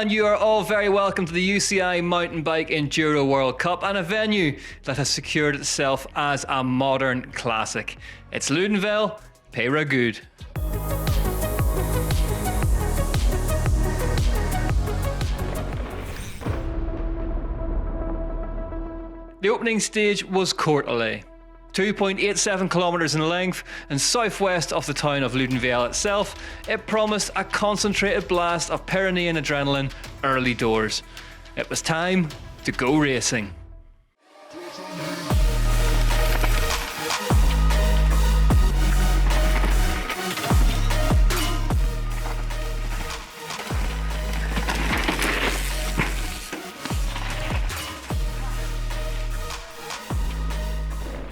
and you are all very welcome to the UCI Mountain Bike Enduro World Cup, and a venue that has secured itself as a modern classic. It's Loudenvielle, Pyrenees. The opening stage was Courtelet, 2.87 kilometres in length, and southwest of the town of Loudenvielle itself. It promised a concentrated blast of Pyrenean adrenaline early doors. It was time to go racing.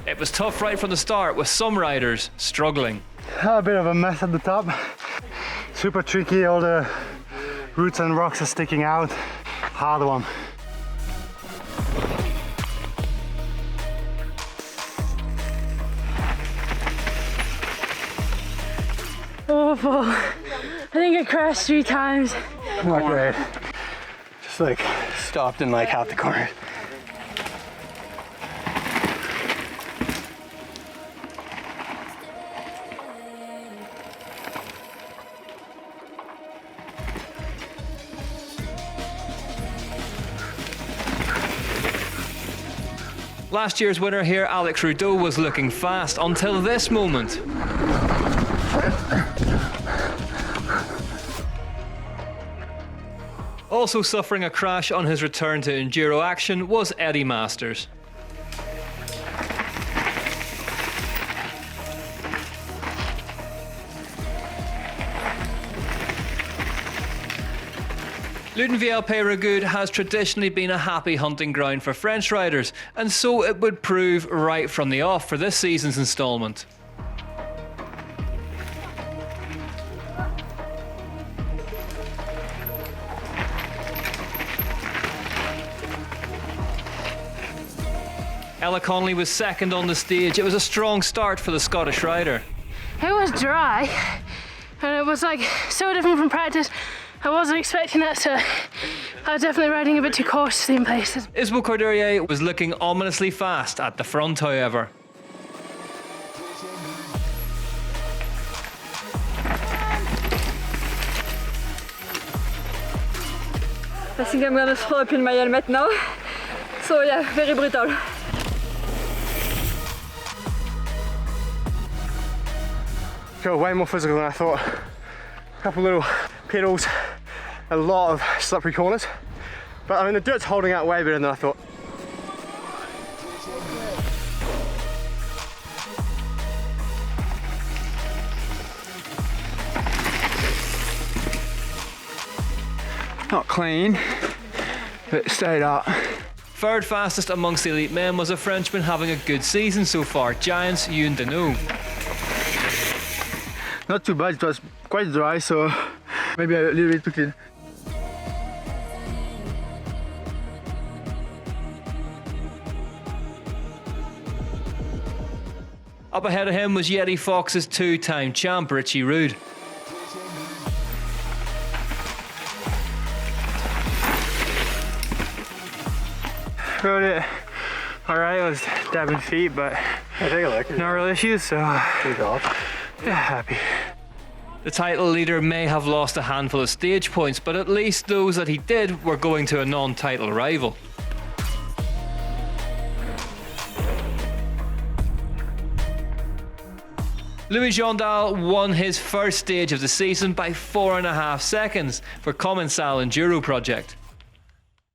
It was tough right from the start, with some riders struggling. A bit of a mess at the top. Super tricky, all the roots and rocks are sticking out. Hard one. Awful. I think I crashed 3 times. Not great. Just like stopped in like half the corner. Last year's winner here, Alex Rudeau, was looking fast until this moment. Also suffering a crash on his return to enduro action was Eddie Masters. Loudenvielle Pyrenees has traditionally been a happy hunting ground for French riders, and so it would prove right from the off for this season's instalment. Ella Connolly was second on the stage. It was a strong start for the Scottish rider. It was dry, and it was like so different from practice. I wasn't expecting that, so I was definitely riding a bit too cautiously in places. Isabelle Courdurier was looking ominously fast at the front, however. I think I'm gonna throw up in my helmet now. So yeah, very brutal. Feel way more physical than I thought. A couple little pedals, a lot of slippery corners. But I mean, the dirt's holding out way better than I thought. Not clean, but it stayed up. Third fastest amongst the elite men was a Frenchman having a good season so far, Giant's E-Enduro. Not too bad, it was quite dry, so maybe a little bit too clean. Up ahead of him was Yeti Fox's 2-time champ, Richie Rude. Rode it alright, I was dabbing feet, but I take a look. No real issues, so yeah, happy. The title leader may have lost a handful of stage points, but at least those that he did were going to a non-title rival. Louis Jondal won his first stage of the season by 4.5 seconds for Commensal Enduro project.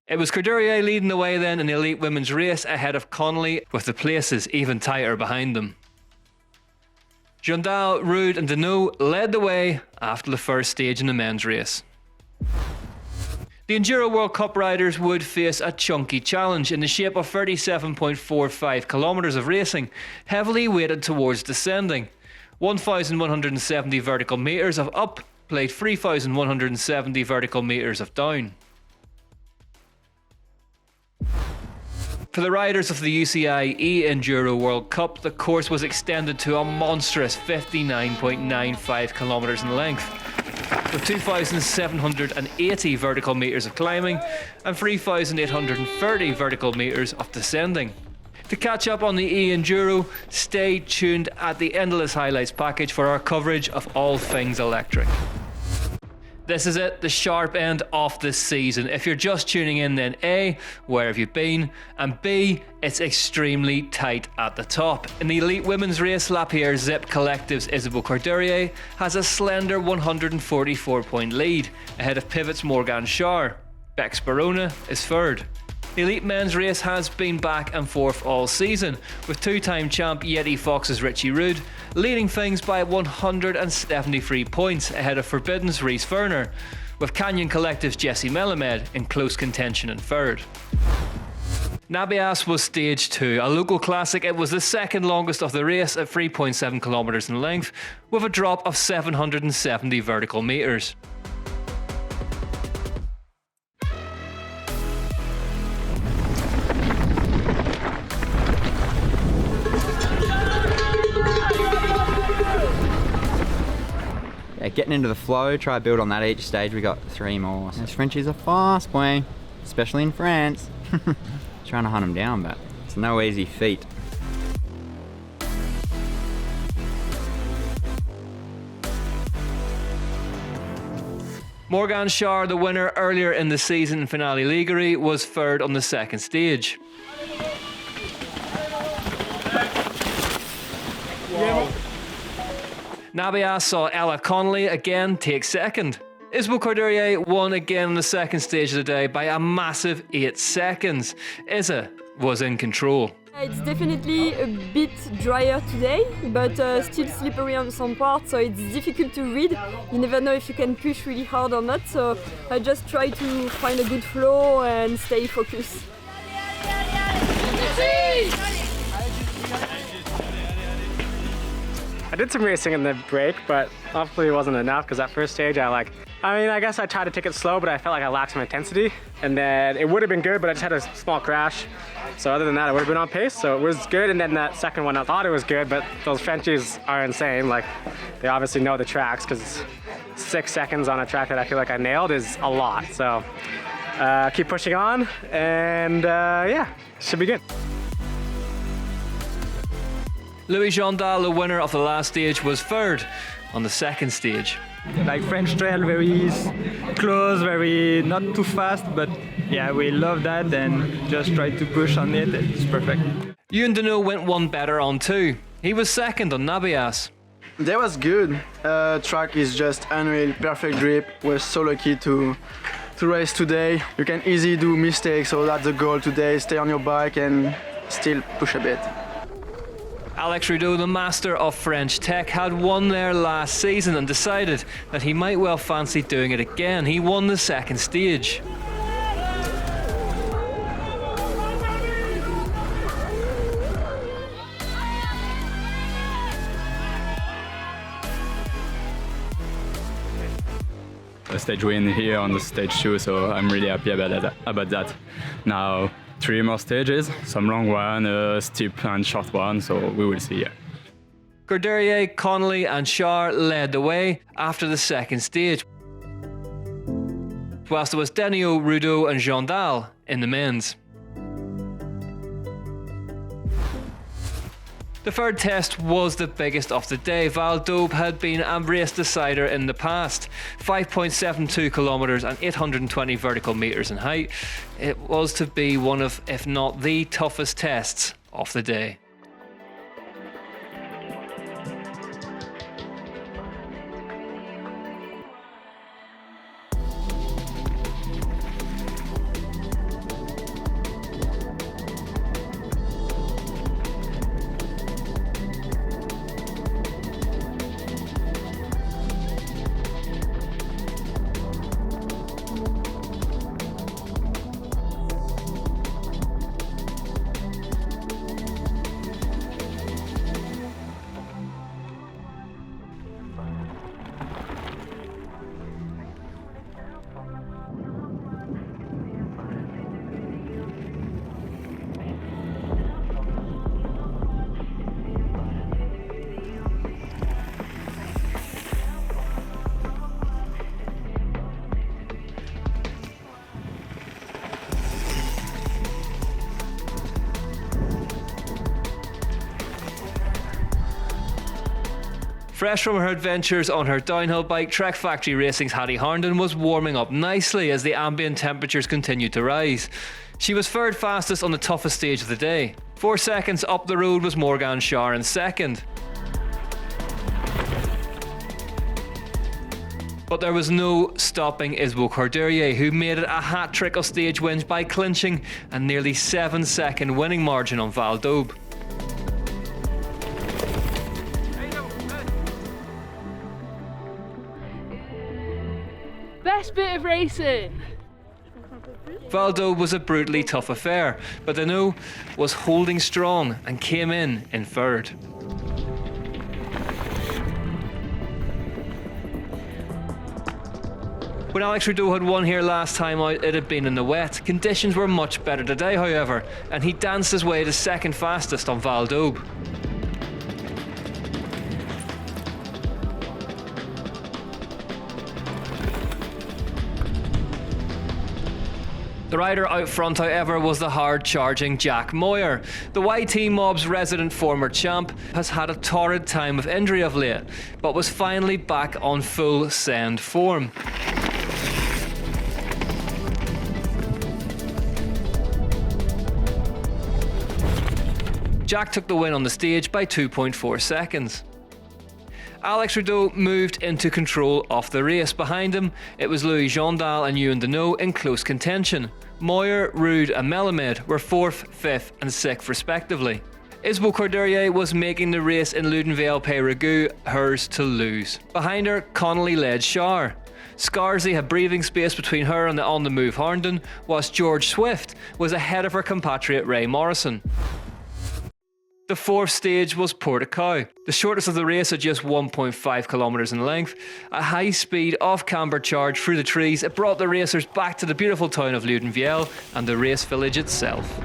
It was Courdurier leading the way then in the elite women's race ahead of Connolly, with the places even tighter behind them. Jondal, Rude and Deneau led the way after the first stage in the men's race. The Enduro World Cup riders would face a chunky challenge in the shape of 37.45 kilometres of racing, heavily weighted towards descending. 1,170 vertical metres of up played 3,170 vertical metres of down. For the riders of the UCI E-Enduro World Cup, the course was extended to a monstrous 59.95 kilometres in length. with 2,780 vertical metres of climbing and 3,830 vertical metres of descending. To catch up on the E-Enduro, stay tuned at the Endless Highlights package for our coverage of all things electric. This is it, the sharp end of the season. If you're just tuning in, then A, where have you been? And B, it's extremely tight at the top. In the elite women's race, Lapierre Zip Collective's Isabelle Courdurier has a slender 144-point lead, ahead of Pivot's Morgan Schar. Bex Barona is third. The elite men's race has been back and forth all season, with two-time champ Yeti Fox's Richie Rude leading things by 173 points ahead of Forbidden's Reese Werner, with Canyon Collective's Jesse Melamed in close contention in third. Nabias was stage 2, a local classic. It was the second longest of the race at 3.7 kilometres in length, with a drop of 770 vertical metres. Getting into the flow, try to build on that each stage. We got 3 more. Those Frenchies are fast, boy, especially in France. Trying to hunt them down, but it's no easy feat. Morgan Schar, the winner earlier in the season in Finale Ligure, was third on the second stage. Nabias saw Ella Connolly again take second. Isabelle Courdurier won again on the second stage of the day by a massive 8 seconds. Isa was in control. It's definitely a bit drier today, but still slippery on some parts, so it's difficult to read. You never know if you can push really hard or not, so I just try to find a good flow and stay focused. I did some racing in the break, but hopefully it wasn't enough because that first stage I guess I tried to take it slow, but I felt like I lacked some intensity. And then it would have been good, but I just had a small crash. So other than that, I would have been on pace, so it was good. And then that second one, I thought it was good, but those Frenchies are insane. Like, they obviously know the tracks because 6 seconds on a track that I feel like I nailed is a lot. So keep pushing on, and yeah, should be good. Louis Jondal, the winner of the last stage, was third on the second stage. Like French trail, very close, very not too fast, but yeah, we love that and just try to push on it. It's perfect. Loudenvielle went one better on 2. He was second on Nabias. That was good. Track is just unreal, perfect grip. We're so lucky to race today. You can easily do mistakes, so that's the goal today. Stay on your bike and still push a bit. Alex Rudeau, the master of French tech, had won there last season and decided that he might well fancy doing it again. He won the second stage. A stage win here on the stage 2, so I'm really happy about that. Now 3 more stages, some long one, a steep and short one, so we will see. Courdurier, Connolly and Schar led the way after the second stage, whilst there was Denio, Rudeau and Jondal in the men's. The third test was the biggest of the day. Val d'Aube had been a race decider in the past. 5.72 kilometres and 820 vertical metres in height. It was to be one of, if not the toughest tests of the day. Fresh from her adventures on her downhill bike, Trek Factory Racing's Hattie Harnden was warming up nicely as the ambient temperatures continued to rise. She was third fastest on the toughest stage of the day. 4 seconds up the road was Morgan Schär in second. But there was no stopping Isbo Corderie, who made it a hat-trick of stage wins by clinching a nearly 7-second winning margin on Val d'Aube. Best bit of racing. Val d'Aube was a brutally tough affair, but Deneau was holding strong and came in third. When Alex Rideau had won here last time out, it had been in the wet. Conditions were much better today, however, and he danced his way to second fastest on Val d'Aube. The rider out front, however, was the hard-charging Jack Moyer. The YT Mob's resident former champ has had a torrid time of injury of late, but was finally back on full send form. Jack took the win on the stage by 2.4 seconds. Alex Rideau moved into control of the race. Behind him, it was Louis Jondal and Ewan Deneau in close contention. Moyer, Rude and Melamed were 4th, 5th and 6th respectively. Isbo Corderie was making the race in Loudenvielle Peyragueux hers to lose. Behind her, Connolly led Schär. Scarzy had breathing space between her and the on-the-move Harnden, whilst George Swift was ahead of her compatriot Ray Morrison. The 4th stage was Portico, the shortest of the race at just 1.5 kilometres in length. A high-speed off-camber charge through the trees, it brought the racers back to the beautiful town of Loudenvielle and the race village itself.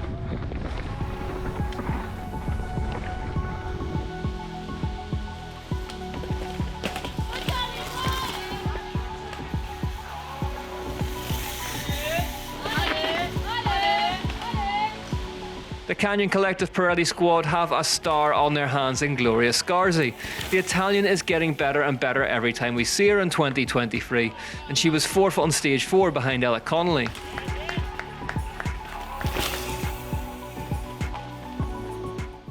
The Canyon Collective Pirelli squad have a star on their hands in Gloria Scarzy. The Italian is getting better and better every time we see her in 2023, and she was 4th on stage 4 behind Ella Connolly.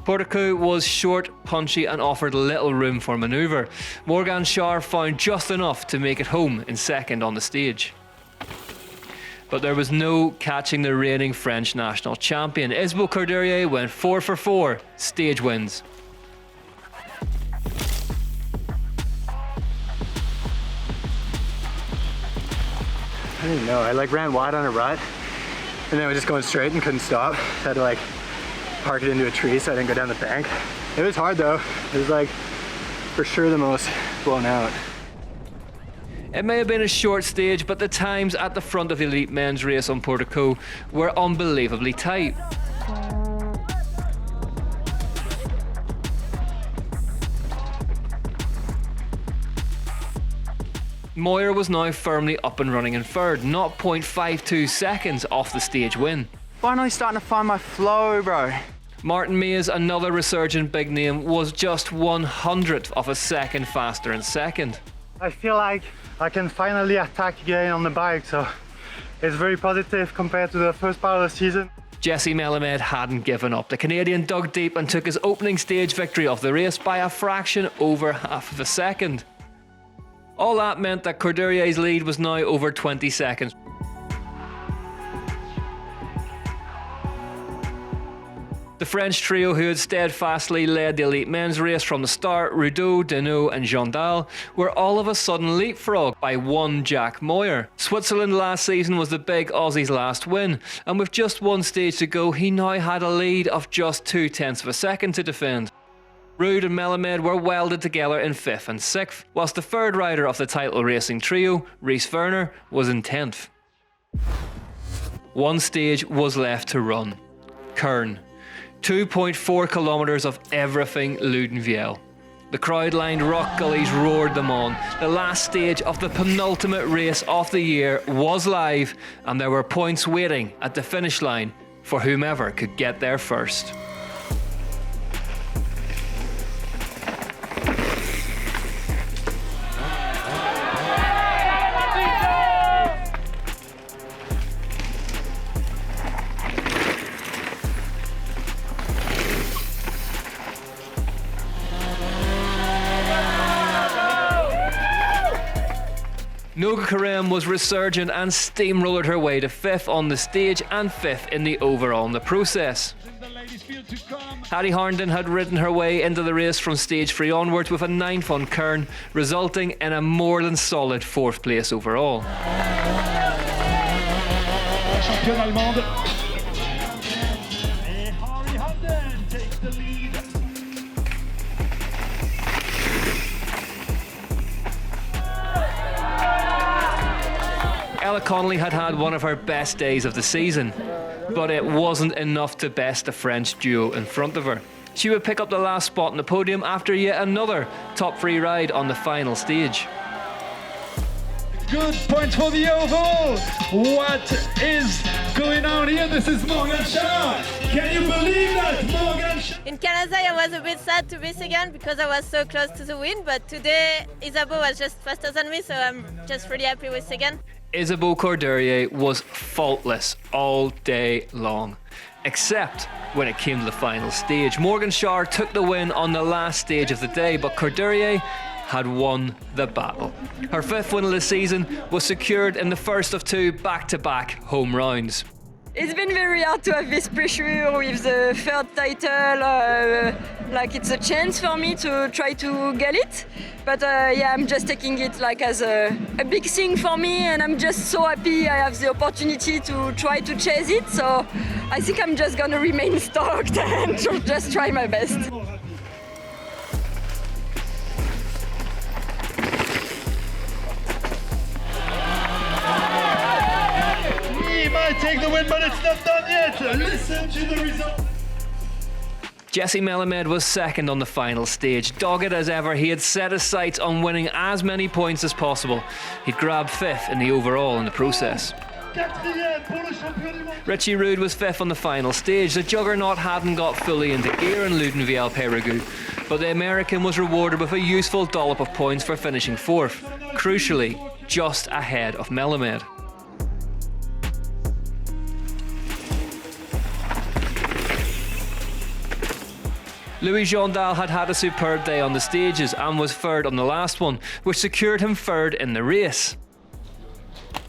Portico was short, punchy and offered little room for manoeuvre. Morgan Schär found just enough to make it home in second on the stage. But there was no catching the reigning French national champion. Isbo Corderie went 4 for 4 stage wins. I didn't know. I ran wide on a rut, and then I was just going straight and couldn't stop. I had to park it into a tree so I didn't go down the bank. It was hard though. It was for sure the most blown out. It may have been a short stage, but the times at the front of the elite men's race on Portico were unbelievably tight. Moyer was now firmly up and running in third, 0.52 seconds off the stage win. Finally starting to find my flow, bro. Martin Mays, another resurgent big name, was just 100th of a second faster in second. I feel like I can finally attack again on the bike, so it's very positive compared to the first part of the season. Jesse Melamed hadn't given up. The Canadian dug deep and took his opening stage victory of the race by a fraction over half of a second. All that meant that Corderier's lead was now over 20 seconds. The French trio who had steadfastly led the elite men's race from the start, Rideau, Deneau and Jondal, were all of a sudden leapfrogged by one Jack Moyer. Switzerland last season was the big Aussie's last win, and with just one stage to go, he now had a lead of just 0.2 of a second to defend. Rude and Melamed were welded together in 5th and 6th, whilst the third rider of the title racing trio, Rhys Werner, was in 10th. One stage was left to run. Kern. 2.4 kilometres of everything Loudenvielle. The crowd-lined rock gullies roared them on. The last stage of the penultimate race of the year was live, and there were points waiting at the finish line for whomever could get there first. Noga Karem was resurgent and steamrollered her way to 5th on the stage and 5th in the overall in the process. Hattie Harnden had ridden her way into the race from stage 3 onwards with a 9th on Kern, resulting in a more than solid 4th place overall. Championne allemande. Et Hattie Harnden takes the lead. Ella Connolly had had one of her best days of the season, but it wasn't enough to best the French duo in front of her. She would pick up the last spot on the podium after yet another top 3 ride on the final stage. Good point for the overall. What is going on here? This is Morgan Shaw. Can you believe that, Morgan Shaw? In Canada, I was a bit sad to be second because I was so close to the win, but today Isabeau was just faster than me, so I'm just really happy with second. Isabeau Courdurier was faultless all day long, except when it came to the final stage. Morgan Shaw took the win on the last stage of the day, but Courdurier had won the battle. Her 5th win of the season was secured in the first of 2 back-to-back home rounds. It's been very hard to have this pressure with the 3rd title. Like it's a chance for me to try to get it. But yeah, I'm just taking it like as a big thing for me, and I'm just so happy I have the opportunity to try to chase it. So I think I'm just gonna remain stoked and just try my best. He might take the win, but it's not done yet. Listen to the result. Jesse Melamed was 2nd on the final stage. Dogged as ever, he had set his sights on winning as many points as possible. He'd grabbed 5th in the overall in the process. Richie Rude was 5th on the final stage. The juggernaut hadn't got fully into gear in Loudenvielle, Périgueux, but the American was rewarded with a useful dollop of points for finishing 4th, crucially just ahead of Melamed. Louis Jondal had had a superb day on the stages and was 3rd on the last one, which secured him 3rd in the race.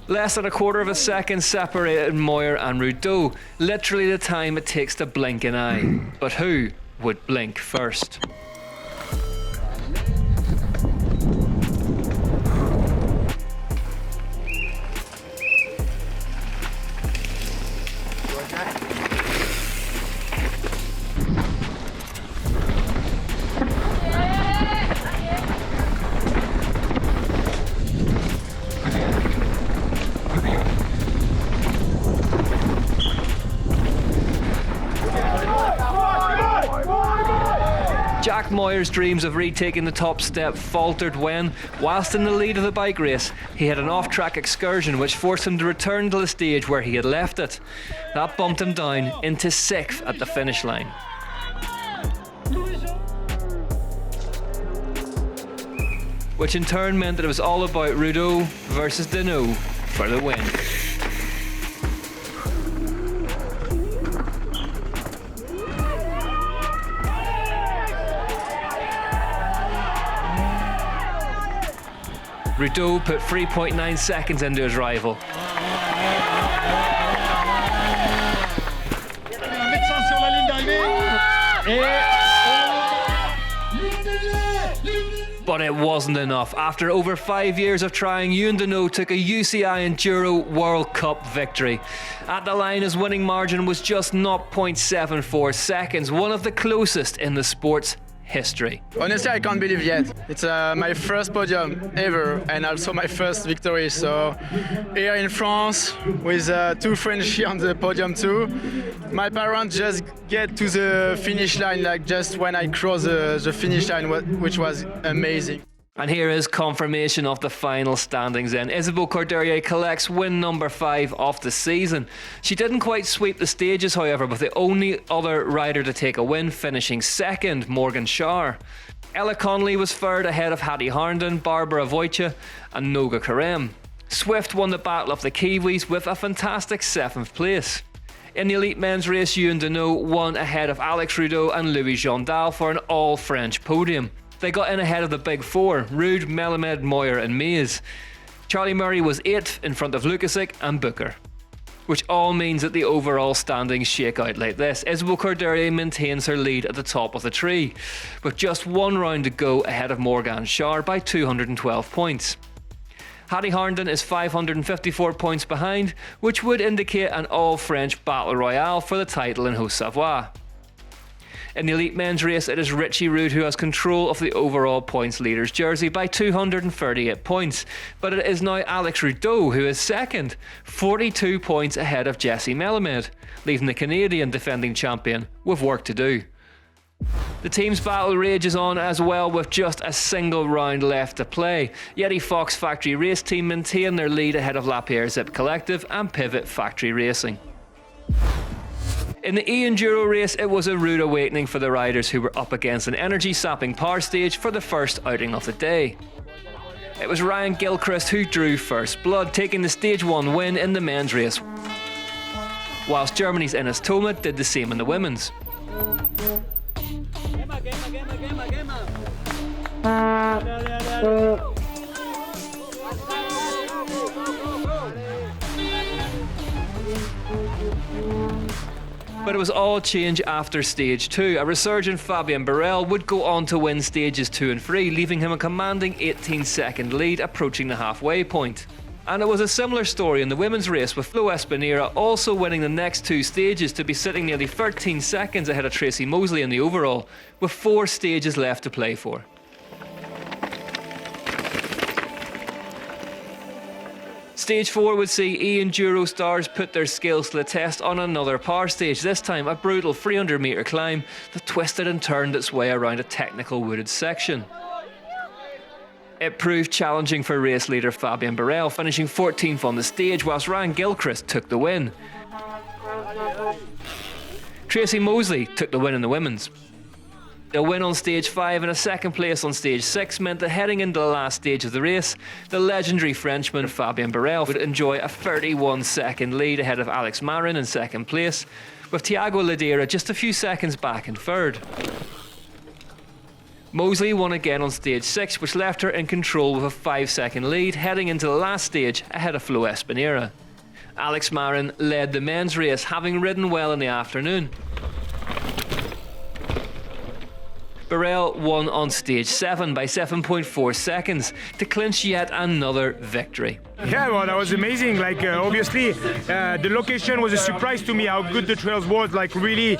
Less than a quarter of a second separated Moyer and Rudeau, literally the time it takes to blink an eye. But who would blink first? Jack Moyer's dreams of retaking the top step faltered when, whilst in the lead of the bike race, he had an off-track excursion which forced him to return to the stage where he had left it. That bumped him down into 6th at the finish line. Which in turn meant that it was all about Rudeau versus Deneau for the win. Rudeau put 3.9 seconds into his rival. But it wasn't enough. After over 5 years of trying, Deneau took a UCI Enduro World Cup victory. At the line, his winning margin was just 0.74 seconds, one of the closest in the sport's history. Honestly, I can't believe yet. It's my first podium ever and also my first victory. So here in France with 2 French on the podium too. My parents just get to the finish line like just when I cross the finish line, which was amazing. And here is confirmation of the final standings then. Isabeau Courdurier collects win number 5 of the season. She didn't quite sweep the stages, however, with the only other rider to take a win finishing 2nd, Morgan Shaw. Ella Connolly was 3rd ahead of Hattie Harnden, Barbara Wojcik and Noga Karem. Swift won the battle of the Kiwis with a fantastic 7th place. In the elite men's race, Deneau won ahead of Alex Rudeau and Louis Jondal for an all-French podium. They got in ahead of the big 4, Rude, Melamed, Moyer and Mays. Charlie Murray was 8th in front of Lukasic and Booker, which all means that the overall standings shake out like this. Isabel Corderia maintains her lead at the top of the tree, with just one round to go ahead of Morgane Schauer by 212 points. Hattie Harnden is 554 points behind, which would indicate an all-French battle royale for the title in Haute-Savoie. In the elite men's race, it is Richie Rude who has control of the overall points leader's jersey by 238 points, but it is now Alex Rudeau who is second, 42 points ahead of Jesse Melamed, leaving the Canadian defending champion with work to do. The team's battle rages on as well, with just a single round left to play. Yeti Fox Factory Race Team maintain their lead ahead of Lapierre Zip Collective and Pivot Factory Racing. In the E-Enduro race, it was a rude awakening for the riders who were up against an energy-sapping power stage for the first outing of the day. It was Ryan Gilchrist who drew first blood, taking the Stage 1 win in the men's race, whilst Germany's Ines Thoma did the same in the women's. But it was all change after Stage 2. A resurgent Fabien Barel would go on to win Stages 2 and 3, leaving him a commanding 18-second lead approaching the halfway point. And it was a similar story in the women's race, with Flo Espinera also winning the next 2 stages to be sitting nearly 13 seconds ahead of Tracy Mosley in the overall, with 4 stages left to play for. Stage 4 would see E-Enduro stars put their skills to the test on another power stage, this time a brutal 300 metre climb that twisted and turned its way around a technical wooded section. It proved challenging for race leader Fabien Barel, finishing 14th on the stage, whilst Ryan Gilchrist took the win. Tracy Mosley took the win in the women's. A win on Stage 5 and a second place on Stage 6 meant that heading into the last stage of the race, the legendary Frenchman Fabien Barel would enjoy a 31-second lead ahead of Alex Marin in second place, with Thiago Ladera just a few seconds back in third. Mosley won again on Stage 6, which left her in control with a 5-second lead heading into the last stage ahead of Flo Espinera. Alex Marin led the men's race, having ridden well in the afternoon. Barel won on Stage 7 by 7.4 seconds to clinch yet another victory. Yeah, well, that was amazing. Obviously, the location was a surprise to me, how good the trails was. Really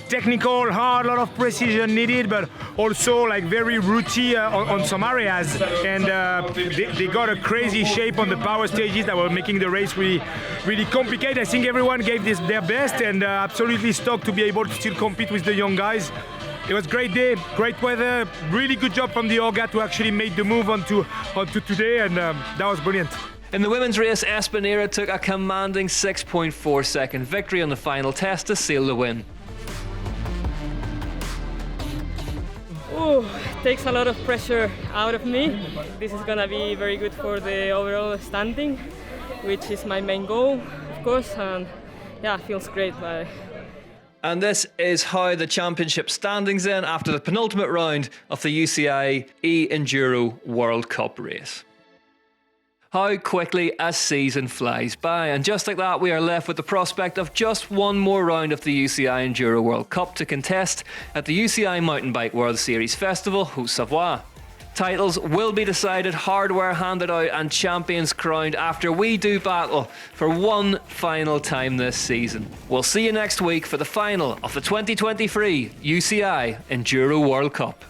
technical, hard, a lot of precision needed, but also very rooty on some areas. And they got a crazy shape on the power stages that were making the race really, really complicated. I think everyone gave their best, and absolutely stoked to be able to still compete with the young guys. It was a great day, great weather, really good job from the Orga to actually make the move onto today, and that was brilliant. In the women's race, Espinera took a commanding 6.4 second victory on the final test to seal the win. Oh, it takes a lot of pressure out of me. This is gonna be very good for the overall standing, which is my main goal, of course, and yeah, it feels great. And this is how the championship standings then after the penultimate round of the UCI E-Enduro World Cup race. How quickly a season flies by, and just like that we are left with the prospect of just one more round of the UCI Enduro World Cup to contest at the UCI Mountain Bike World Series Festival, Haute-Savoie. Titles will be decided, hardware handed out and champions crowned after we do battle for one final time this season. We'll see you next week for the final of the 2023 UCI Enduro World Cup.